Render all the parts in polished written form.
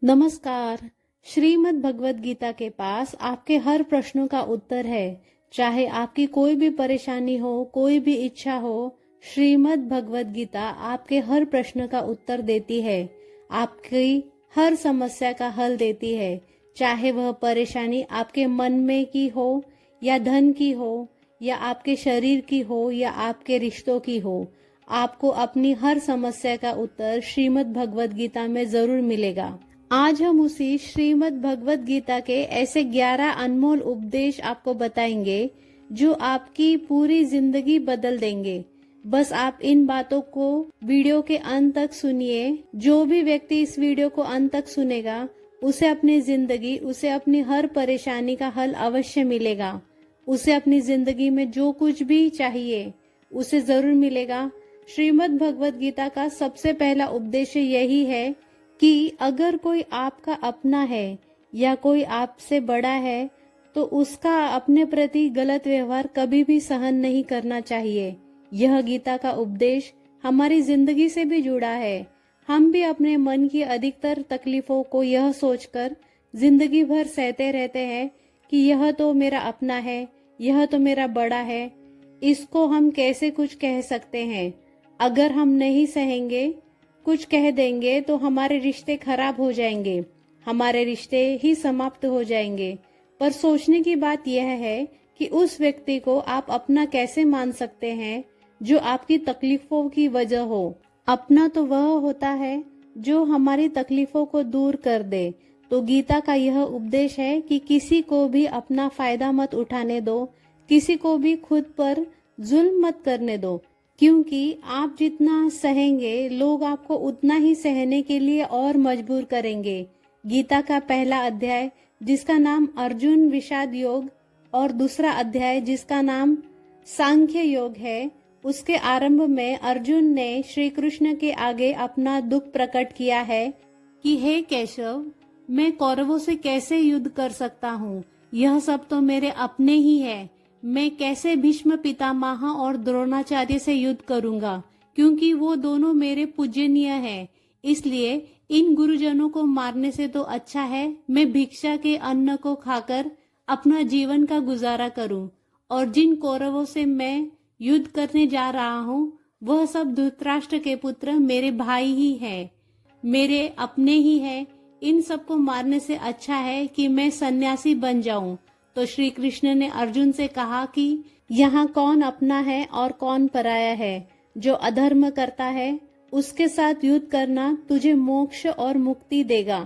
नमस्कार। श्रीमद् भगवत गीता के पास आपके हर प्रश्नों का उत्तर है। चाहे आपकी कोई भी परेशानी हो, कोई भी इच्छा हो, श्रीमद् भगवत गीता आपके हर प्रश्न का उत्तर देती है। आपकी हर समस्या का हल देती है। चाहे वह परेशानी आपके मन में की हो, या धन की हो, या आपके शरीर की हो, या आपके रिश्तों की हो, आपको अपनी हर समस्या का उत्तर श्रीमद् भगवत गीता में जरूर मिलेगा। आज हम उसी श्रीमद् भगवत गीता के ऐसे 11 अनमोल उपदेश आपको बताएंगे जो आपकी पूरी जिंदगी बदल देंगे। बस आप इन बातों को वीडियो के अंत तक सुनिए। जो भी व्यक्ति इस वीडियो को अंत तक सुनेगा, उसे अपनी जिंदगी, उसे अपनी हर परेशानी का हल अवश्य मिलेगा। उसे अपनी जिंदगी में जो कुछ भी चाहिए उसे जरूर मिलेगा। श्रीमद् भगवत गीता का सबसे पहला उपदेश यही है कि अगर कोई आपका अपना है या कोई आपसे बड़ा है तो उसका अपने प्रति गलत व्यवहार कभी भी सहन नहीं करना चाहिए। यह गीता का उपदेश हमारी जिंदगी से भी जुड़ा है। हम भी अपने मन की अधिकतर तकलीफों को यह सोचकर जिंदगी भर सहते रहते हैं कि यह तो मेरा अपना है, यह तो मेरा बड़ा है, इसको हम कैसे कुछ कह सकते हैं। अगर हम नहीं सहेंगे, कुछ कह देंगे तो हमारे रिश्ते खराब हो जाएंगे, हमारे रिश्ते ही समाप्त हो जाएंगे। पर सोचने की बात यह है कि उस व्यक्ति को आप अपना कैसे मान सकते हैं जो आपकी तकलीफों की वजह हो। अपना तो वह होता है जो हमारी तकलीफों को दूर कर दे। तो गीता का यह उपदेश है कि किसी को भी अपना फायदा मत उठाने दो, किसी को भी खुद पर जुल्म मत करने दो, क्योंकि आप जितना सहेंगे लोग आपको उतना ही सहने के लिए और मजबूर करेंगे। गीता का पहला अध्याय जिसका नाम अर्जुन विषाद योग और दूसरा अध्याय जिसका नाम सांख्य योग है, उसके आरंभ में अर्जुन ने श्री कृष्ण के आगे अपना दुख प्रकट किया है कि हे केशव, मैं कौरवों से कैसे युद्ध कर सकता हूँ, यह सब तो मेरे अपने ही है। मैं कैसे भीष्म पितामह और द्रोणाचार्य से युद्ध करूंगा, क्योंकि वो दोनों मेरे पूजनीय हैं। इसलिए इन गुरुजनों को मारने से तो अच्छा है मैं भिक्षा के अन्न को खाकर अपना जीवन का गुजारा करूं। और जिन कौरवों से मैं युद्ध करने जा रहा हूँ, वह सब धृतराष्ट्र के पुत्र मेरे भाई ही हैं, मेरे अपने ही हैं। इन सबको मारने से अच्छा है कि मैं सन्यासी बन जाऊं। तो श्री कृष्ण ने अर्जुन से कहा कि यहाँ कौन अपना है और कौन पराया है। जो अधर्म करता है उसके साथ युद्ध करना तुझे मोक्ष और मुक्ति देगा।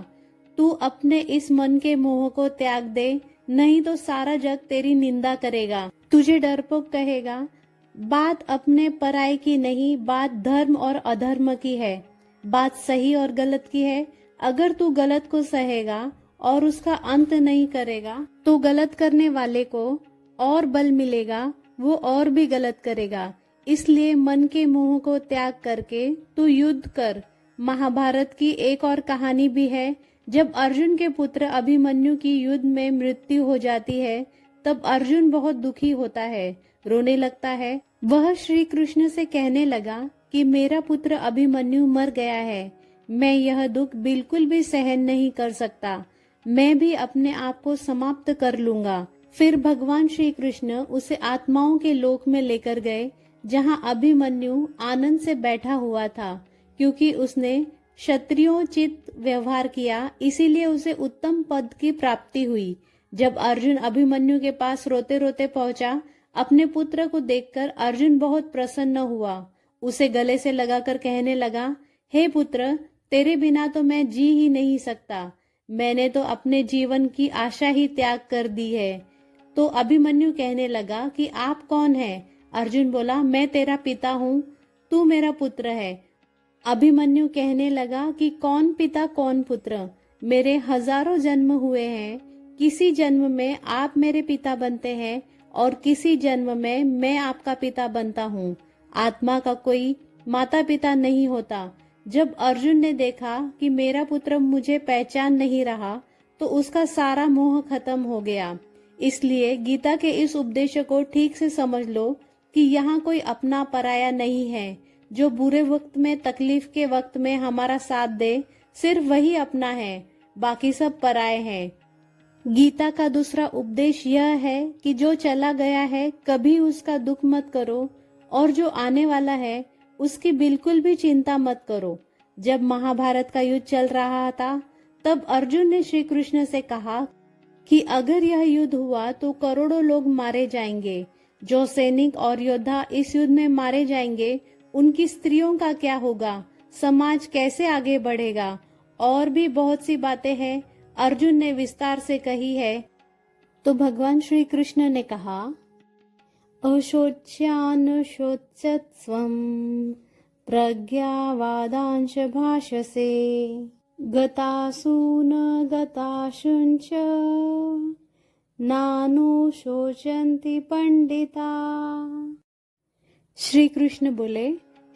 तू अपने इस मन के मोह को त्याग दे, नहीं तो सारा जग तेरी निंदा करेगा, तुझे डरपोक कहेगा। बात अपने पराये की नहीं, बात धर्म और अधर्म की है, बात सही और गलत की है। अगर तू गलत को सहेगा और उसका अंत नहीं करेगा तो गलत करने वाले को और बल मिलेगा, वो और भी गलत करेगा। इसलिए मन के मोह को त्याग करके तू युद्ध कर। महाभारत की एक और कहानी भी है। जब अर्जुन के पुत्र अभिमन्यु की युद्ध में मृत्यु हो जाती है, तब अर्जुन बहुत दुखी होता है, रोने लगता है। वह श्री कृष्ण से कहने लगा कि मेरा पुत्र अभिमन्यु मर गया है, मैं यह दुख बिल्कुल भी सहन नहीं कर सकता, मैं भी अपने आप को समाप्त कर लूंगा। फिर भगवान श्री कृष्ण उसे आत्माओं के लोक में लेकर गए, जहां अभिमन्यु आनंद से बैठा हुआ था। क्योंकि उसने क्षत्रियोचित व्यवहार किया, इसीलिए उसे उत्तम पद की प्राप्ति हुई। जब अर्जुन अभिमन्यु के पास रोते रोते पहुंचा, अपने पुत्र को देखकर अर्जुन बहुत प्रसन्न हुआ। उसे गले से लगाकर कहने लगा, हे पुत्र, तेरे बिना तो मैं जी ही नहीं सकता, मैंने तो अपने जीवन की आशा ही त्याग कर दी है। तो अभिमन्यु कहने लगा कि आप कौन हैं? अर्जुन बोला, मैं तेरा पिता हूँ, तू मेरा पुत्र है। अभिमन्यु कहने लगा कि कौन पिता कौन पुत्र, मेरे हजारों जन्म हुए हैं, किसी जन्म में आप मेरे पिता बनते हैं और किसी जन्म में मैं आपका पिता बनता हूँ। आत्मा का कोई माता पिता नहीं होता। जब अर्जुन ने देखा कि मेरा पुत्र मुझे पहचान नहीं रहा, तो उसका सारा मोह खत्म हो गया। इसलिए गीता के इस उपदेश को ठीक से समझ लो कि यहाँ कोई अपना पराया नहीं है। जो बुरे वक्त में, तकलीफ के वक्त में हमारा साथ दे, सिर्फ वही अपना है। बाकी सब पराये हैं। गीता का दूसरा उपदेश यह है कि जो चला गया है कभी उसका दुख मत करो, और जो आने वाला है उसकी बिल्कुल भी चिंता मत करो। जब महाभारत का युद्ध चल रहा था तब अर्जुन ने श्री कृष्ण से कहा कि अगर यह युद्ध हुआ तो करोड़ों लोग मारे जाएंगे। जो सैनिक और योद्धा इस युद्ध में मारे जाएंगे उनकी स्त्रियों का क्या होगा, समाज कैसे आगे बढ़ेगा, और भी बहुत सी बातें हैं अर्जुन ने विस्तार से कही है। तो भगवान श्री कृष्ण ने कहा, अशोच्यानुशोच्यत्वं प्रज्ञावादांश भाषसे गतासून गताशुंच नानुशोचन्ति पंडिता। श्री कृष्ण बोले,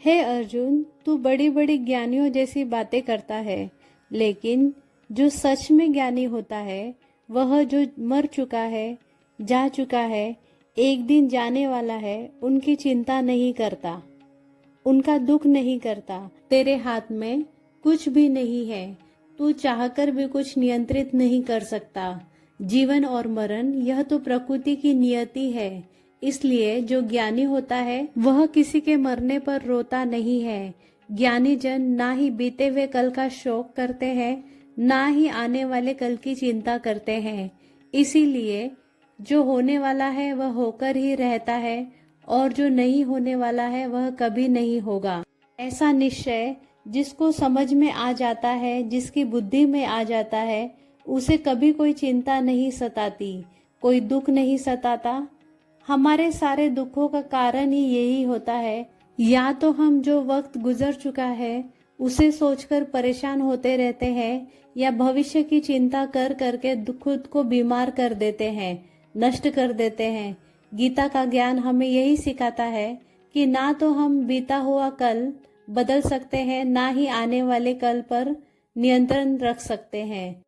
हे अर्जुन, तू बड़ी बड़ी ज्ञानियों जैसी बातें करता है, लेकिन जो सच में ज्ञानी होता है वह जो मर चुका है, जा चुका है, एक दिन जाने वाला है, उनकी चिंता नहीं करता, उनका दुख नहीं करता। तेरे हाथ में कुछ भी नहीं है, तू चाहकर भी कुछ नियंत्रित नहीं कर सकता। जीवन और मरण यह तो प्रकृति की नियति है। इसलिए जो ज्ञानी होता है वह किसी के मरने पर रोता नहीं है। ज्ञानी जन ना ही बीते हुए कल का शोक करते हैं, ना ही आने वाले कल की चिंता करते हैं। इसीलिए जो होने वाला है वह होकर ही रहता है, और जो नहीं होने वाला है वह कभी नहीं होगा। ऐसा निश्चय जिसको समझ में आ जाता है, जिसकी बुद्धि में आ जाता है, उसे कभी कोई चिंता नहीं सताती, कोई दुख नहीं सताता। हमारे सारे दुखों का कारण ही यही होता है। या तो हम जो वक्त गुजर चुका है उसे सोचकर परेशान होते रहते हैं, या भविष्य की चिंता कर करके खुद को बीमार कर देते हैं, नष्ट कर देते हैं। गीता का ज्ञान हमें यही सिखाता है कि ना तो हम बीता हुआ कल बदल सकते हैं, ना ही आने वाले कल पर नियंत्रण रख सकते हैं।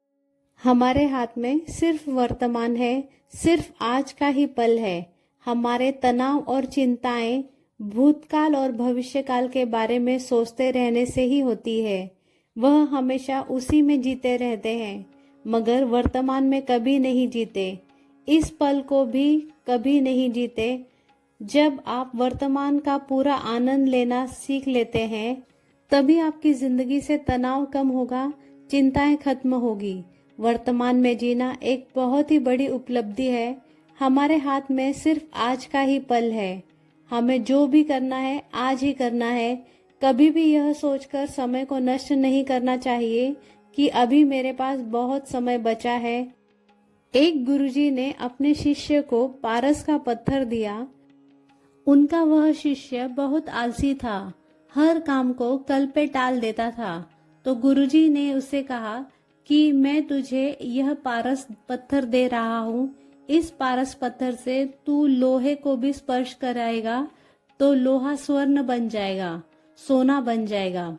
हमारे हाथ में सिर्फ वर्तमान है, सिर्फ आज का ही पल है। हमारे तनाव और चिंताएं भूतकाल और भविष्यकाल के बारे में सोचते रहने से ही होती है। वह हमेशा उसी में जीते रहते हैं, मगर वर्तमान में कभी नहीं जीते, इस पल को भी कभी नहीं जीते। जब आप वर्तमान का पूरा आनंद लेना सीख लेते हैं, तभी आपकी जिंदगी से तनाव कम होगा, चिंताएं खत्म होगी। वर्तमान में जीना एक बहुत ही बड़ी उपलब्धि है। हमारे हाथ में सिर्फ आज का ही पल है। हमें जो भी करना है आज ही करना है। कभी भी यह सोचकर समय को नष्ट नहीं करना चाहिए कि अभी मेरे पास बहुत समय बचा है। एक गुरुजी ने अपने शिष्य को पारस का पत्थर दिया। उनका वह शिष्य बहुत आलसी था, हर काम को कल पे टाल देता था। तो गुरुजी ने उसे कहा कि मैं तुझे यह पारस पत्थर दे रहा हूँ। इस पारस पत्थर से तू लोहे को भी स्पर्श कराएगा तो लोहा स्वर्ण बन जाएगा, सोना बन जाएगा।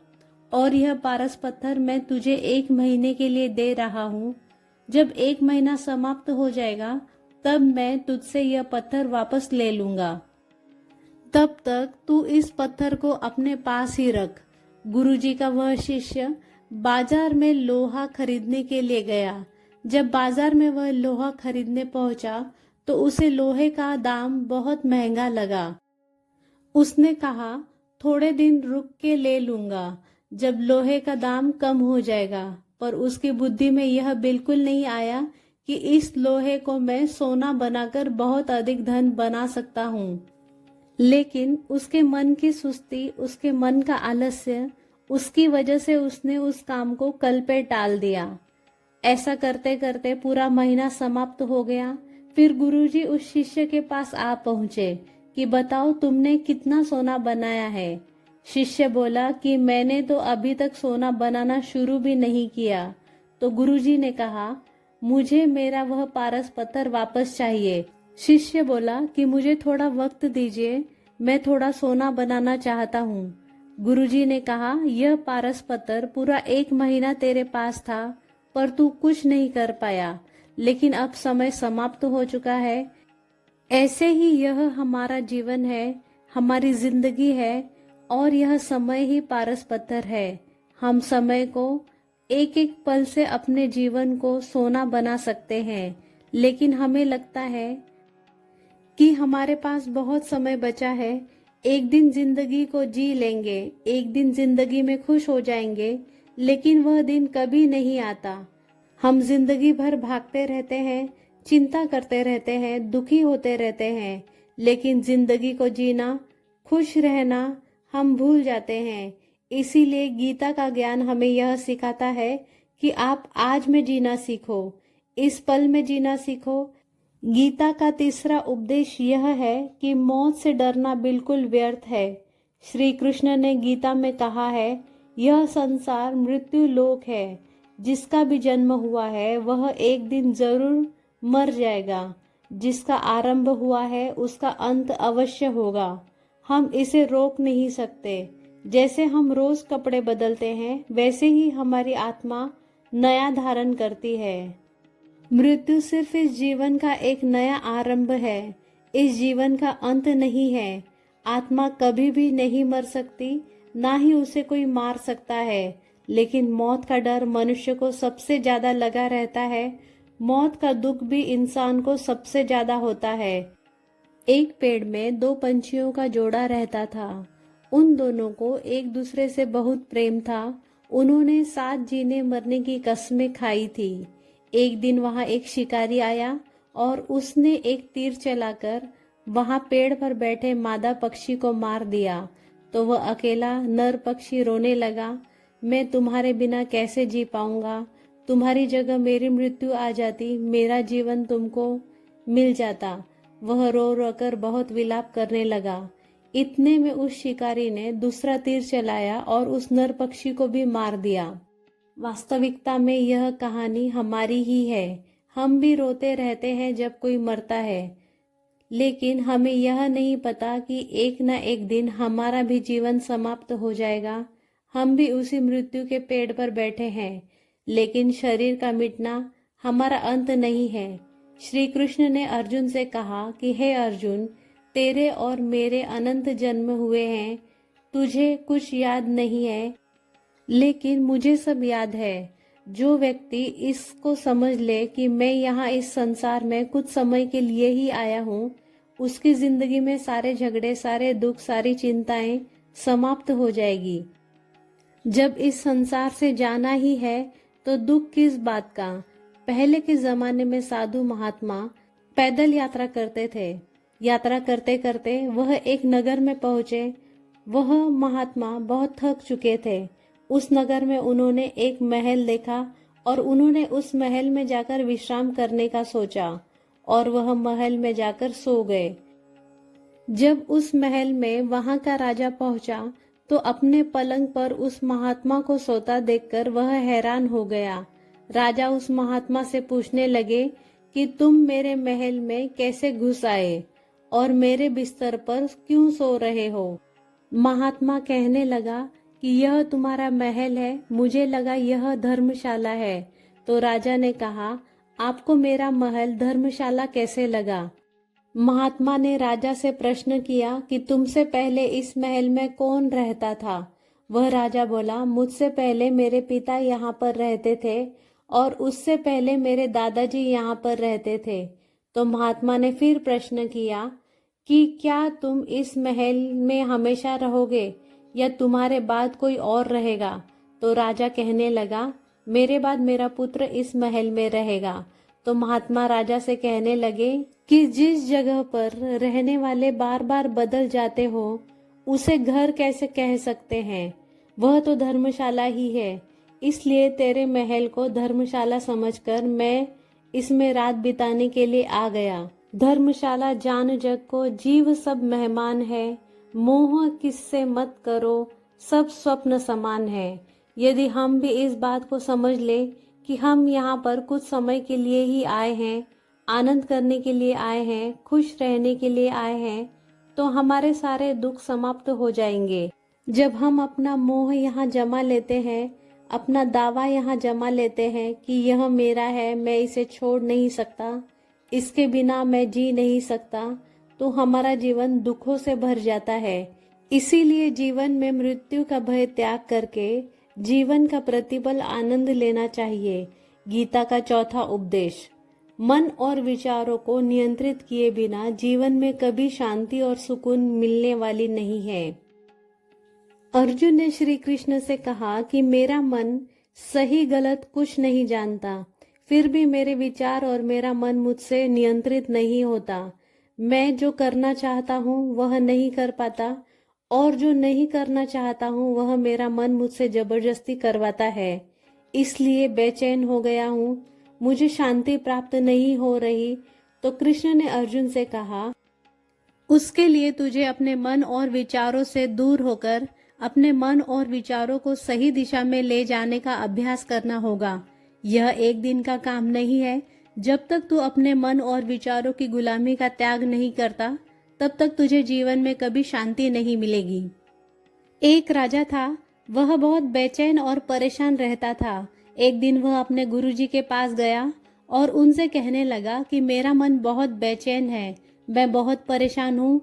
और यह पारस पत्थर मैं तुझे 1 महीने के लिए दे रहा हूँ। जब 1 महीना समाप्त हो जाएगा तब मैं तुझसे यह पत्थर वापस ले लूंगा। तब तक तू इस पत्थर को अपने पास ही रख। गुरुजी का वह शिष्य बाजार में लोहा खरीदने के लिए गया। जब बाजार में वह लोहा खरीदने पहुंचा तो उसे लोहे का दाम बहुत महंगा लगा। उसने कहा, थोड़े दिन रुक के ले लूंगा जब लोहे का दाम कम हो जाएगा। पर उसकी बुद्धि में यह बिल्कुल नहीं आया कि इस लोहे को मैं सोना बनाकर बहुत अधिक धन बना सकता हूँ। लेकिन उसके मन की सुस्ती, उसके मन का आलस्य, उसकी वजह से उसने उस काम को कल पे टाल दिया। ऐसा करते करते पूरा महीना समाप्त हो गया। फिर गुरुजी उस शिष्य के पास आ पहुंचे कि बताओ तुमने कितना सोना बनाया है। शिष्य बोला कि मैंने तो अभी तक सोना बनाना शुरू भी नहीं किया। तो गुरुजी ने कहा, मुझे मेरा वह पारस पत्थर वापस चाहिए। शिष्य बोला कि मुझे थोड़ा वक्त दीजिए, मैं थोड़ा सोना बनाना चाहता हूँ। गुरुजी ने कहा, यह पारस पत्थर पूरा 1 महीना तेरे पास था पर तू कुछ नहीं कर पाया, लेकिन अब समय समाप्त हो चुका है। ऐसे ही यह हमारा जीवन है, हमारी जिंदगी है, और यह समय ही पारस पत्थर है। हम समय को एक एक पल से अपने जीवन को सोना बना सकते हैं, लेकिन हमें लगता है कि हमारे पास बहुत समय बचा है। एक दिन जिंदगी को जी लेंगे, एक दिन जिंदगी में खुश हो जाएंगे, लेकिन वह दिन कभी नहीं आता। हम जिंदगी भर भागते रहते हैं, चिंता करते रहते हैं, दुखी होते रहते हैं, लेकिन जिंदगी को जीना, खुश रहना हम भूल जाते हैं। इसीलिए गीता का ज्ञान हमें यह सिखाता है कि आप आज में जीना सीखो, इस पल में जीना सीखो। गीता का तीसरा उपदेश यह है कि मौत से डरना बिल्कुल व्यर्थ है। श्री कृष्ण ने गीता में कहा है, यह संसार मृत्यु लोक है, जिसका भी जन्म हुआ है वह एक दिन जरूर मर जाएगा। जिसका आरंभ हुआ है उसका अंत अवश्य होगा। हम इसे रोक नहीं सकते। जैसे हम रोज कपड़े बदलते हैं, वैसे ही हमारी आत्मा नया धारण करती है। मृत्यु सिर्फ इस जीवन का एक नया आरंभ है, इस जीवन का अंत नहीं है। आत्मा कभी भी नहीं मर सकती, ना ही उसे कोई मार सकता है। लेकिन मौत का डर मनुष्य को सबसे ज्यादा लगा रहता है। मौत का दुख भी इंसान को सबसे ज्यादा होता है। एक पेड़ में दो पंछियों का जोड़ा रहता था। उन दोनों को एक दूसरे से बहुत प्रेम था। उन्होंने साथ जीने मरने की कस्में खाई थी। एक दिन वहां एक शिकारी आया और उसने एक तीर चलाकर वहां पेड़ पर बैठे मादा पक्षी को मार दिया। तो वह अकेला नर पक्षी रोने लगा, मैं तुम्हारे बिना कैसे जी पाऊंगा। तुम्हारी जगह मेरी मृत्यु आ जाती, मेरा जीवन तुमको मिल जाता। वह रो रो कर बहुत विलाप करने लगा। इतने में उस शिकारी ने दूसरा तीर चलाया और उस नर पक्षी को भी मार दिया। वास्तविकता में यह कहानी हमारी ही है। हम भी रोते रहते हैं जब कोई मरता है, लेकिन हमें यह नहीं पता कि एक न एक दिन हमारा भी जीवन समाप्त हो जाएगा। हम भी उसी मृत्यु के पेड़ पर बैठे हैं, लेकिन शरीर का मिटना हमारा अंत नहीं है। श्री कृष्ण ने अर्जुन से कहा कि हे अर्जुन, तेरे और मेरे अनंत जन्म हुए हैं, तुझे कुछ याद नहीं है, लेकिन मुझे सब याद है। जो व्यक्ति इसको समझ ले कि मैं यहाँ इस संसार में कुछ समय के लिए ही आया हूँ, उसकी जिंदगी में सारे झगड़े, सारे दुख, सारी चिंताएं समाप्त हो जाएगी। जब इस संसार से जाना ही है तो दुख किस बात का। पहले के जमाने में साधु महात्मा पैदल यात्रा करते थे। यात्रा करते करते वह एक नगर में पहुंचे। वह महात्मा बहुत थक चुके थे। उस नगर में उन्होंने एक महल देखा और उन्होंने उस महल में जाकर विश्राम करने का सोचा और वह महल में जाकर सो गए। जब उस महल में वहां का राजा पहुंचा तो अपने पलंग पर उस महात्मा को सोता देखकर वह हैरान हो गया। राजा उस महात्मा से पूछने लगे कि तुम मेरे महल में कैसे घुस आए और मेरे बिस्तर पर क्यों सो रहे हो। महात्मा कहने लगा कि यह तुम्हारा महल है, मुझे लगा यह धर्मशाला है। तो राजा ने कहा, आपको मेरा महल धर्मशाला कैसे लगा। महात्मा ने राजा से प्रश्न किया कि तुमसे पहले इस महल में कौन रहता था। वह राजा बोला, मुझसे पहले मेरे पिता यहाँ पर रहते थे और उससे पहले मेरे दादाजी यहाँ पर रहते थे। तो महात्मा ने फिर प्रश्न किया कि क्या तुम इस महल में हमेशा रहोगे या तुम्हारे बाद कोई और रहेगा। तो राजा कहने लगा, मेरे बाद मेरा पुत्र इस महल में रहेगा। तो महात्मा राजा से कहने लगे कि जिस जगह पर रहने वाले बार बार बदल जाते हो उसे घर कैसे कह सकते हैं, वह तो धर्मशाला ही है। इसलिए तेरे महल को धर्मशाला समझकर मैं इसमें रात बिताने के लिए आ गया। धर्मशाला जान जग को, जीव सब मेहमान है, मोह किससे मत करो, सब स्वप्न समान है। यदि हम भी इस बात को समझ ले कि हम यहाँ पर कुछ समय के लिए ही आए हैं, आनंद करने के लिए आए हैं, खुश रहने के लिए आए हैं, तो हमारे सारे दुख समाप्त हो जाएंगे। जब हम अपना मोह यहाँ जमा लेते हैं, अपना दावा यहाँ जमा लेते हैं कि यह मेरा है, मैं इसे छोड़ नहीं सकता, इसके बिना मैं जी नहीं सकता, तो हमारा जीवन दुखों से भर जाता है। इसीलिए जीवन में मृत्यु का भय त्याग करके जीवन का प्रतिपल आनंद लेना चाहिए। गीता का चौथा उपदेश, मन और विचारों को नियंत्रित किए बिना जीवन में कभी शांति और सुकून मिलने वाली नहीं है। अर्जुन ने श्री कृष्ण से कहा कि मेरा मन सही गलत कुछ नहीं जानता, फिर भी मेरे विचार और मेरा मन मुझसे नियंत्रित नहीं होता। मैं जो करना चाहता हूँ वह नहीं कर पाता, और जो नहीं करना चाहता हूँ वह मेरा मन मुझसे जबरदस्ती करवाता है। इसलिए बेचैन हो गया हूँ, मुझे शांति प्राप्त नहीं हो रही। तो कृष्ण ने अर्जुन से कहा, उसके लिए तुझे अपने मन और विचारों से दूर होकर अपने मन और विचारों को सही दिशा में ले जाने का अभ्यास करना होगा। यह एक दिन का काम नहीं है। जब तक तू अपने मन और विचारों की गुलामी का त्याग नहीं करता, तब तक तुझे जीवन में कभी शांति नहीं मिलेगी। एक राजा था, वह बहुत बेचैन और परेशान रहता था। एक दिन वह अपने गुरुजी के पास गया और उनसे कहने लगा कि मेरा मन बहुत बेचैन है, मैं बहुत परेशान हूँ।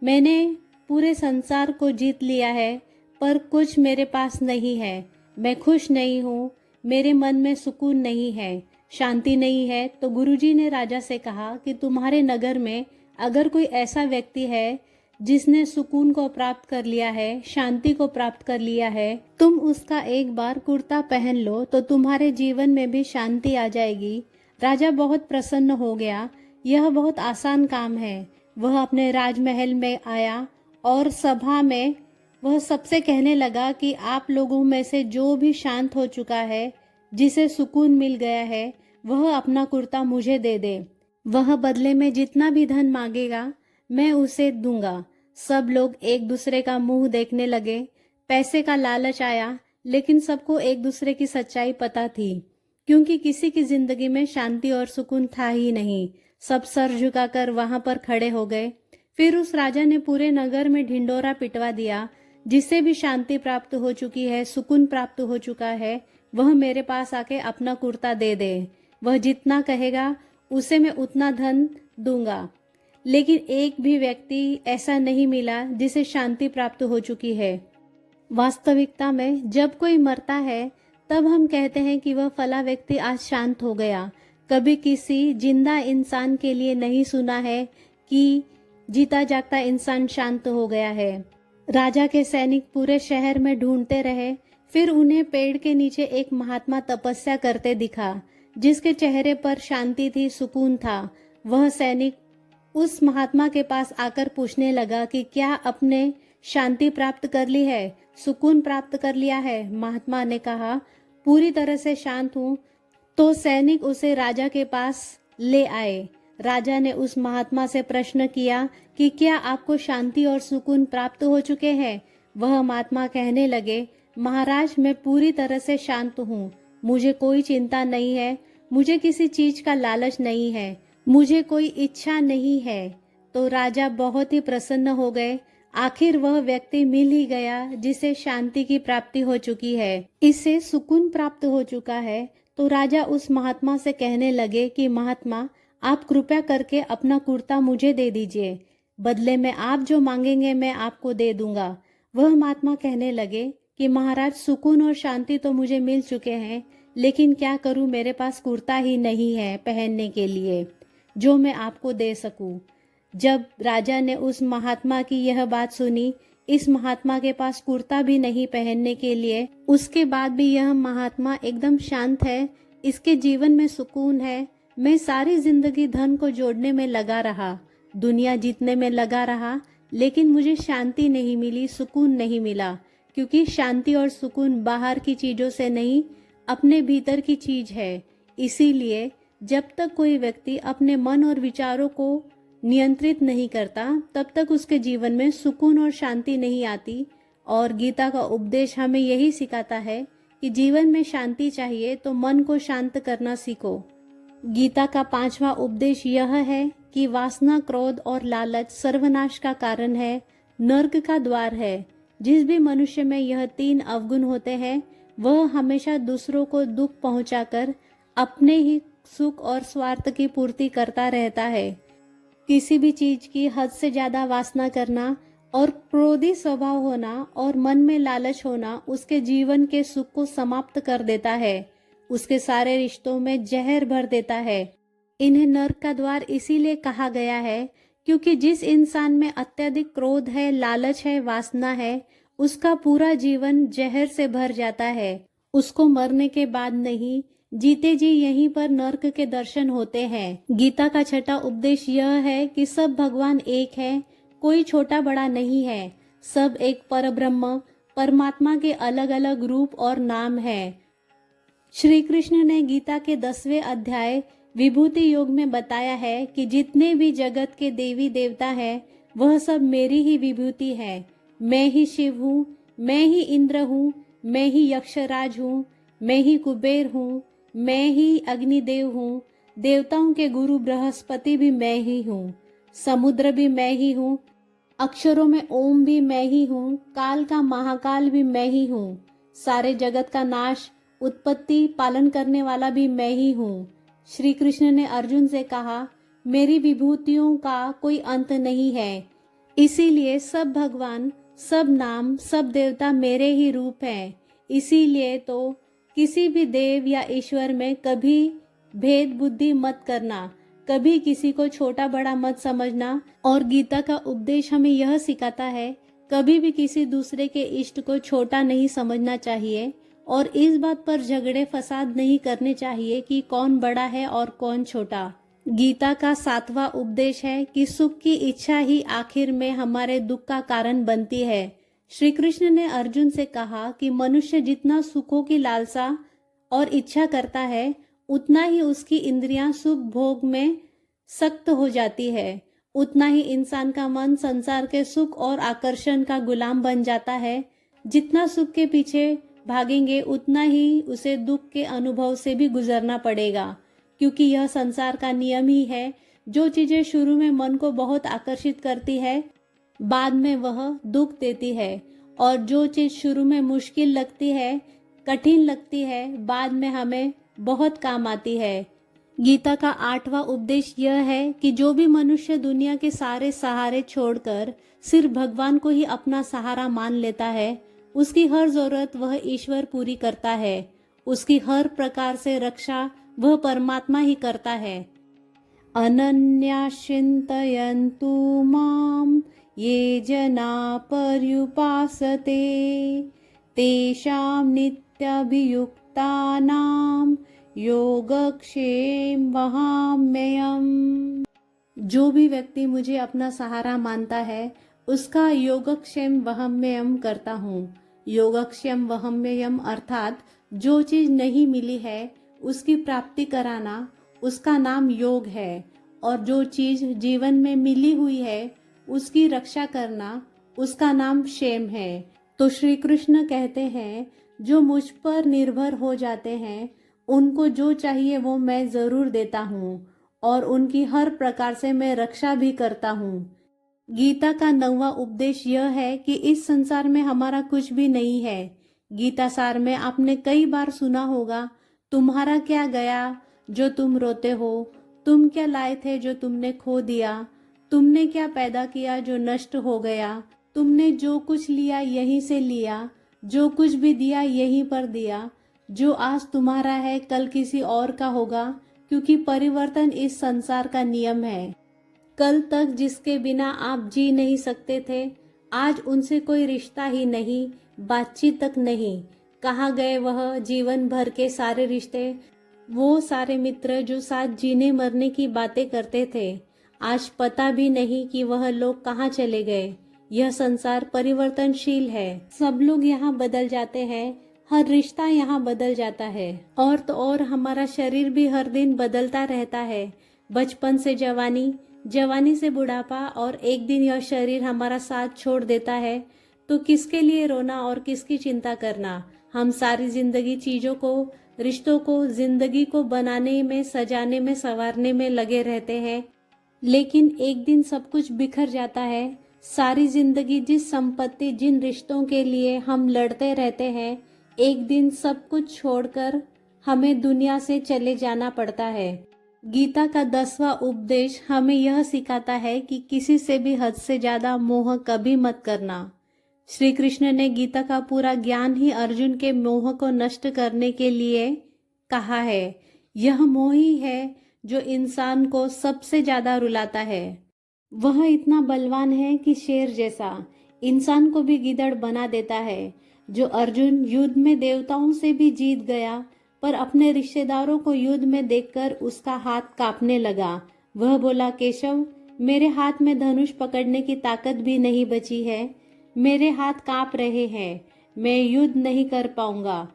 मैंने पूरे संसार को जीत लिया है, पर कुछ मेरे पास नहीं है। मैं खुश नहीं हूँ, मेरे मन में सुकून नहीं है, शांति नहीं है। तो गुरुजी ने राजा से कहा कि तुम्हारे नगर में अगर कोई ऐसा व्यक्ति है जिसने सुकून को प्राप्त कर लिया है, शांति को प्राप्त कर लिया है, तुम उसका एक बार कुर्ता पहन लो तो तुम्हारे जीवन में भी शांति आ जाएगी। राजा बहुत प्रसन्न हो गया। यह बहुत आसान काम है। वह अपने राजमहल में आया और सभा में वह सबसे कहने लगा कि आप लोगों में से जो भी शांत हो चुका है, जिसे सुकून मिल गया है, वह अपना कुर्ता मुझे दे दे। वह बदले में जितना भी धन मांगेगा मैं उसे दूंगा। सब लोग एक दूसरे का मुंह देखने लगे। पैसे का लालच आया, लेकिन सबको एक दूसरे की सच्चाई पता थी, क्योंकि किसी की जिंदगी में शांति और सुकून था ही नहीं। सब सर झुकाकर वहां पर खड़े हो गए। फिर उस राजा ने पूरे नगर में ढिंडोरा पिटवा दिया, जिसे भी शांति प्राप्त हो चुकी है, सुकून प्राप्त हो चुका है, वह मेरे पास आके अपना कुर्ता दे दे। वह जितना कहेगा उसे मैं उतना धन दूंगा। लेकिन एक भी व्यक्ति ऐसा नहीं मिला जिसे शांति प्राप्त हो चुकी है। वास्तविकता में जब कोई मरता है तब हम कहते हैं कि वह फला व्यक्ति आज शांत हो गया। कभी किसी जिंदा इंसान के लिए नहीं सुना है कि जीता जागता इंसान शांत हो गया है। राजा के सैनिक पूरे शहर में ढूंढते रहे, फिर उन्हें पेड़ के नीचे एक महात्मा तपस्या करते दिखा, जिसके चेहरे पर शांति थी, सुकून था। वह सैनिक उस महात्मा के पास आकर पूछने लगा कि क्या आपने शांति प्राप्त कर ली है, सुकून प्राप्त कर लिया है? महात्मा ने कहा, पूरी तरह से शांत हूँ। तो सैनिक उसे राजा के पास ले आए। राजा ने उस महात्मा से प्रश्न किया कि क्या आपको शांति और सुकून प्राप्त हो चुके हैं? वह महात्मा कहने लगे, महाराज मैं पूरी तरह से शांत हूँ, मुझे कोई चिंता नहीं है, मुझे किसी चीज का लालच नहीं है, मुझे कोई इच्छा नहीं है। तो राजा बहुत ही प्रसन्न हो गए। आखिर वह व्यक्ति मिल ही गया जिसे शांति की प्राप्ति हो चुकी है, इससे सुकून प्राप्त हो चुका है। तो राजा उस महात्मा से कहने लगे कि महात्मा आप कृपया करके अपना कुर्ता मुझे दे दीजिए, बदले में आप जो मांगेंगे मैं आपको दे दूंगा। वह महात्मा कहने लगे कि महाराज सुकून और शांति तो मुझे मिल चुके हैं, लेकिन क्या करूं, मेरे पास कुर्ता ही नहीं है पहनने के लिए जो मैं आपको दे सकूं। जब राजा ने उस महात्मा की यह बात सुनी, इस महात्मा के पास कुर्ता भी नहीं पहनने के लिए, उसके बाद भी यह महात्मा एकदम शांत है, इसके जीवन में सुकून है। मैं सारी जिंदगी धन को जोड़ने में लगा रहा, दुनिया जीतने में लगा रहा, लेकिन मुझे शांति नहीं मिली, सुकून नहीं मिला, क्योंकि शांति और सुकून बाहर की चीजों से नहीं, अपने भीतर की चीज है। इसीलिए जब तक कोई व्यक्ति अपने मन और विचारों को नियंत्रित नहीं करता, तब तक उसके जीवन में सुकून और शांति नहीं आती। और गीता का उपदेश हमें यही सिखाता है कि जीवन में शांति चाहिए तो मन को शांत करना सीखो। गीता का 5वां उपदेश यह है कि वासना, क्रोध और लालच सर्वनाश का कारण है, नर्क का द्वार है। जिस भी मनुष्य में यह 3 अवगुण होते हैं, वह हमेशा दूसरों को दुख पहुंचाकर अपने ही सुख और स्वार्थ की पूर्ति करता रहता है। किसी भी चीज की हद से ज्यादा वासना करना और क्रोधी स्वभाव होना और मन में लालच होना उसके जीवन के सुख को समाप्त कर देता है, उसके सारे रिश्तों में जहर भर देता है। इन्हें नर्क का द्वार इसीलिए कहा गया है क्योंकि जिस इंसान में अत्यधिक क्रोध है, लालच है, वासना है, उसका पूरा जीवन जहर से भर जाता है। उसको मरने के बाद नहीं, जीते जी यहीं पर नर्क के दर्शन होते हैं। गीता का छठा उपदेश यह है कि सब भगवान एक है, कोई छोटा बड़ा नहीं है, सब एक परब्रह्म परमात्मा के अलग अलग रूप और नाम है। श्री कृष्ण ने गीता के 10वें अध्याय विभूति योग में बताया है कि जितने भी जगत के देवी देवता हैं, वह सब मेरी ही विभूति है। मैं ही शिव हूँ, मैं ही इंद्र हूँ, मैं ही यक्षराज हूँ, मैं ही कुबेर हूँ, मैं ही अग्निदेव हूँ, देवताओं के गुरु बृहस्पति भी मैं ही हूँ, समुद्र भी मैं ही हूँ, अक्षरों में ओम भी मैं ही हूँ, काल का महाकाल भी मैं ही हूँ, सारे जगत का नाश, उत्पत्ति, पालन करने वाला भी मैं ही हूँ। श्री कृष्ण ने अर्जुन से कहा, मेरी विभूतियों का कोई अंत नहीं है, इसीलिए सब भगवान, सब नाम, सब देवता मेरे ही रूप हैं। इसीलिए तो किसी भी देव या ईश्वर में कभी भेद बुद्धि मत करना, कभी किसी को छोटा बड़ा मत समझना। और गीता का उपदेश हमें यह सिखाता है, कभी भी किसी दूसरे के इष्ट को छोटा नहीं समझना चाहिए और इस बात पर झगड़े फसाद नहीं करने चाहिए कि कौन बड़ा है और कौन छोटा। गीता का 7वां उपदेश है कि सुख की इच्छा ही आखिर में हमारे दुख का कारण बनती है। श्री कृष्ण ने अर्जुन से कहा कि मनुष्य जितना सुखों की लालसा और इच्छा करता है, उतना ही उसकी इंद्रियां सुख भोग में सख्त हो जाती है, उतना ही इंसान का मन संसार के सुख और आकर्षण का गुलाम बन जाता है। जितना सुख के पीछे भागेंगे, उतना ही उसे दुख के अनुभव से भी गुजरना पड़ेगा, क्योंकि यह संसार का नियम ही है। जो चीजें शुरू में मन को बहुत आकर्षित करती है, बाद में वह दुख देती है, और जो चीज शुरू में मुश्किल लगती है, कठिन लगती है, बाद में हमें बहुत काम आती है। गीता का 8वां उपदेश यह है कि जो भी मनुष्य दुनिया के सारे सहारे छोड़कर सिर्फ भगवान को ही अपना सहारा मान लेता है, उसकी हर जरूरत वह ईश्वर पूरी करता है, उसकी हर प्रकार से रक्षा वह परमात्मा ही करता है। अनन्या चिंतयन्तु माम ये जना पर्युपासते तेषां नित्यभियुक्तानां योगक्षेम वहाम्यहम्। जो भी व्यक्ति मुझे अपना सहारा मानता है, उसका योगक्षेम वहम्यम करता हूँ। योगक्षेम वहम्यम अर्थात जो चीज नहीं मिली है उसकी प्राप्ति कराना, उसका नाम योग है, और जो चीज जीवन में मिली हुई है उसकी रक्षा करना, उसका नाम क्षेम है। तो श्री कृष्ण कहते हैं, जो मुझ पर निर्भर हो जाते हैं, उनको जो चाहिए वो मैं जरूर देता हूँ, और उनकी हर प्रकार से मैं रक्षा भी करता हूँ। गीता का 9वां उपदेश यह है कि इस संसार में हमारा कुछ भी नहीं है। गीता सार में आपने कई बार सुना होगा, तुम्हारा क्या गया जो तुम रोते हो, तुम क्या लाए थे जो तुमने खो दिया, तुमने क्या पैदा किया जो नष्ट हो गया, तुमने जो कुछ लिया यहीं से लिया, जो कुछ भी दिया यहीं पर दिया, जो आज तुम्हारा है कल किसी और का होगा, क्योंकि परिवर्तन इस संसार का नियम है। कल तक जिसके बिना आप जी नहीं सकते थे, आज उनसे कोई रिश्ता ही नहीं, बातचीत तक नहीं। कहाँ गए वह जीवन भर के सारे रिश्ते, वो सारे मित्र जो साथ जीने मरने की बातें करते थे, आज पता भी नहीं कि वह लोग कहाँ चले गए। यह संसार परिवर्तनशील है, सब लोग यहाँ बदल जाते हैं, हर रिश्ता यहाँ बदल जाता है, और तो और हमारा शरीर भी हर दिन बदलता रहता है। बचपन से जवानी, जवानी से बुढ़ापा, और एक दिन यह शरीर हमारा साथ छोड़ देता है। तो किसके लिए रोना और किसकी चिंता करना। हम सारी जिंदगी चीजों को, रिश्तों को, जिंदगी को बनाने में, सजाने में, संवारने में लगे रहते हैं, लेकिन एक दिन सब कुछ बिखर जाता है। सारी जिंदगी जिस संपत्ति, जिन रिश्तों के लिए हम लड़ते रहते हैं, एक दिन सब कुछ छोड़कर हमें दुनिया से चले जाना पड़ता है। गीता का 10वां उपदेश हमें यह सिखाता है कि किसी से भी हद से ज्यादा मोह कभी मत करना। श्री कृष्ण ने गीता का पूरा ज्ञान ही अर्जुन के मोह को नष्ट करने के लिए कहा है। यह मोह ही है जो इंसान को सबसे ज्यादा रुलाता है। वह इतना बलवान है कि शेर जैसा इंसान को भी गिदड़ बना देता है। जो अर्जुन युद्ध में देवताओं से भी जीत गया, पर अपने रिश्तेदारों को युद्ध में देखकर उसका हाथ कांपने लगा। वह बोला, केशव, मेरे हाथ में धनुष पकड़ने की ताकत भी नहीं बची है। मेरे हाथ कांप रहे हैं, मैं युद्ध नहीं कर पाऊंगा।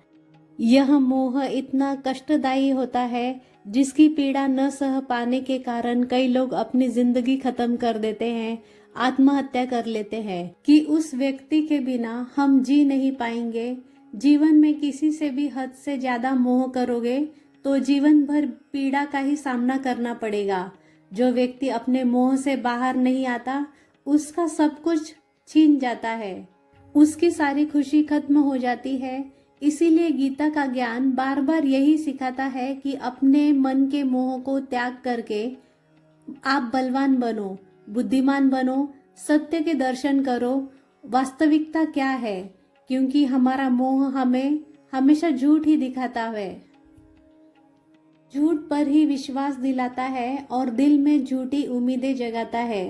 यह मोह इतना कष्टदायी होता है जिसकी पीड़ा न सह पाने के कारण कई लोग अपनी जिंदगी खत्म कर देते हैं, आत्महत्या कर लेते हैं कि उस व्यक्ति के बिना हम जी नहीं पाएंगे। जीवन में किसी से भी हद से ज्यादा मोह करोगे तो जीवन भर पीड़ा का ही सामना करना पड़ेगा। जो व्यक्ति अपने मोह से बाहर नहीं आता, उसका सब कुछ छीन जाता है, उसकी सारी खुशी खत्म हो जाती है। इसीलिए गीता का ज्ञान बार बार यही सिखाता है कि अपने मन के मोह को त्याग करके आप बलवान बनो, बुद्धिमान बनो, सत्य के दर्शन करो। वास्तविकता क्या है? क्योंकि हमारा मोह हमें हमेशा झूठ ही दिखाता है, झूठ पर ही विश्वास दिलाता है और दिल में झूठी उम्मीदें जगाता है।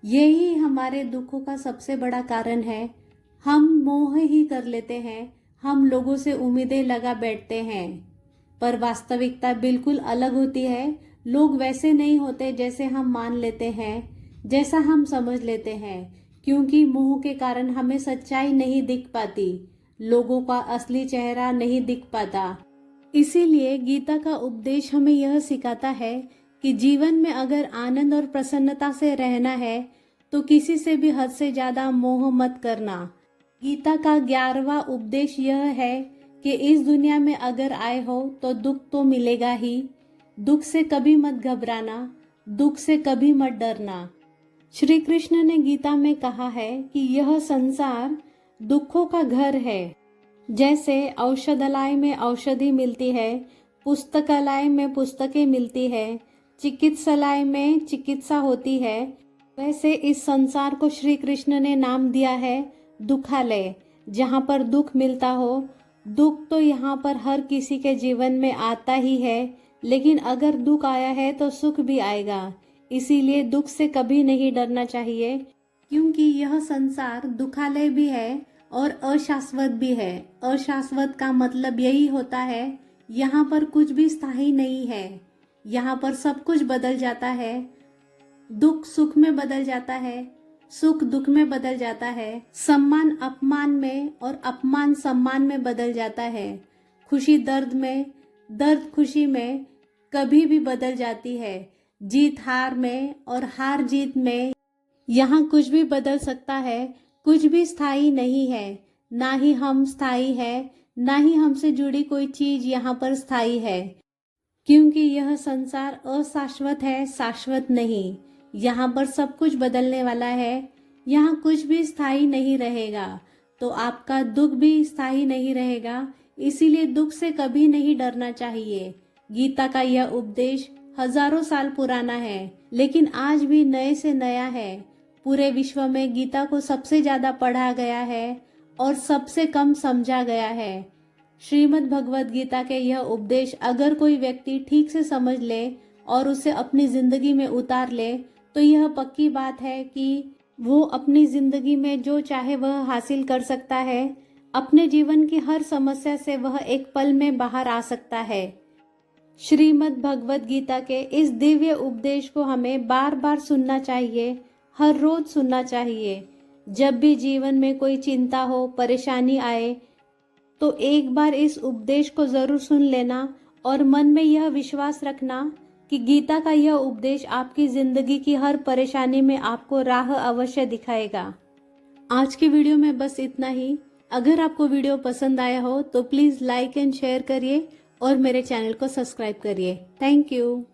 यही हमारे दुखों का सबसे बड़ा कारण है। हम मोह ही कर लेते हैं, हम लोगों से उम्मीदें लगा बैठते हैं, पर वास्तविकता बिल्कुल अलग होती है। लोग वैसे नहीं होते जैसे हम मान लेते हैं, जैसा हम समझ लेते हैं, क्योंकि मोह के कारण हमें सच्चाई नहीं दिख पाती, लोगों का असली चेहरा नहीं दिख पाता। इसीलिए गीता का उपदेश हमें यह सिखाता है कि जीवन में अगर आनंद और प्रसन्नता से रहना है तो किसी से भी हद से ज्यादा मोह मत करना। गीता का 11वां उपदेश यह है कि इस दुनिया में अगर आए हो तो दुख तो मिलेगा ही। दुख से कभी मत घबराना, दुख से कभी मत डरना। श्री कृष्ण ने गीता में कहा है कि यह संसार दुखों का घर है। जैसे औषधालय में औषधि मिलती है, पुस्तकालय में पुस्तकें मिलती है, चिकित्सालय में चिकित्सा होती है, वैसे इस संसार को श्री कृष्ण ने नाम दिया है दुखालय, जहाँ पर दुख मिलता हो। दुख तो यहाँ पर हर किसी के जीवन में आता ही है, लेकिन अगर दुख आया है तो सुख भी आएगा। इसीलिए दुख से कभी नहीं डरना चाहिए, क्योंकि यह संसार दुखालय भी है और अशाश्वत भी है। अशाश्वत का मतलब यही होता है यहाँ पर कुछ भी स्थायी नहीं है, यहाँ पर सब कुछ बदल जाता है। दुख सुख में बदल जाता है, सुख दुख में बदल जाता है, सम्मान अपमान में और अपमान सम्मान में बदल जाता है, खुशी दर्द में, दर्द खुशी में कभी भी बदल जाती है, जीत हार में और हार जीत में। यहाँ कुछ भी बदल सकता है, कुछ भी स्थायी नहीं है। ना ही हम स्थायी है, ना ही हमसे जुड़ी कोई चीज यहाँ पर स्थायी है, क्योंकि यह संसार अशाश्वत है, शाश्वत नहीं। यहाँ पर सब कुछ बदलने वाला है, यहाँ कुछ भी स्थायी नहीं रहेगा, तो आपका दुख भी स्थायी नहीं रहेगा। इसीलिए दुख से कभी नहीं डरना चाहिए। गीता का यह उपदेश हजारों साल पुराना है, लेकिन आज भी नए से नया है। पूरे विश्व में गीता को सबसे ज्यादा पढ़ा गया है और सबसे कम समझा गया है। श्रीमद् भगवद गीता के यह उपदेश अगर कोई व्यक्ति ठीक से समझ ले और उसे अपनी जिंदगी में उतार ले, तो यह पक्की बात है कि वो अपनी जिंदगी में जो चाहे वह हासिल कर सकता है। अपने जीवन की हर समस्या से वह एक पल में बाहर आ सकता है। श्रीमद् भगवद गीता के इस दिव्य उपदेश को हमें बार बार सुनना चाहिए, हर रोज सुनना चाहिए। जब भी जीवन में कोई चिंता हो, परेशानी आए, तो एक बार इस उपदेश को जरूर सुन लेना और मन में यह विश्वास रखना कि गीता का यह उपदेश आपकी जिंदगी की हर परेशानी में आपको राह अवश्य दिखाएगा। आज की वीडियो में बस इतना ही। अगर आपको वीडियो पसंद आया हो तो प्लीज लाइक एंड शेयर करिए और मेरे चैनल को सब्सक्राइब करिए। Thank you.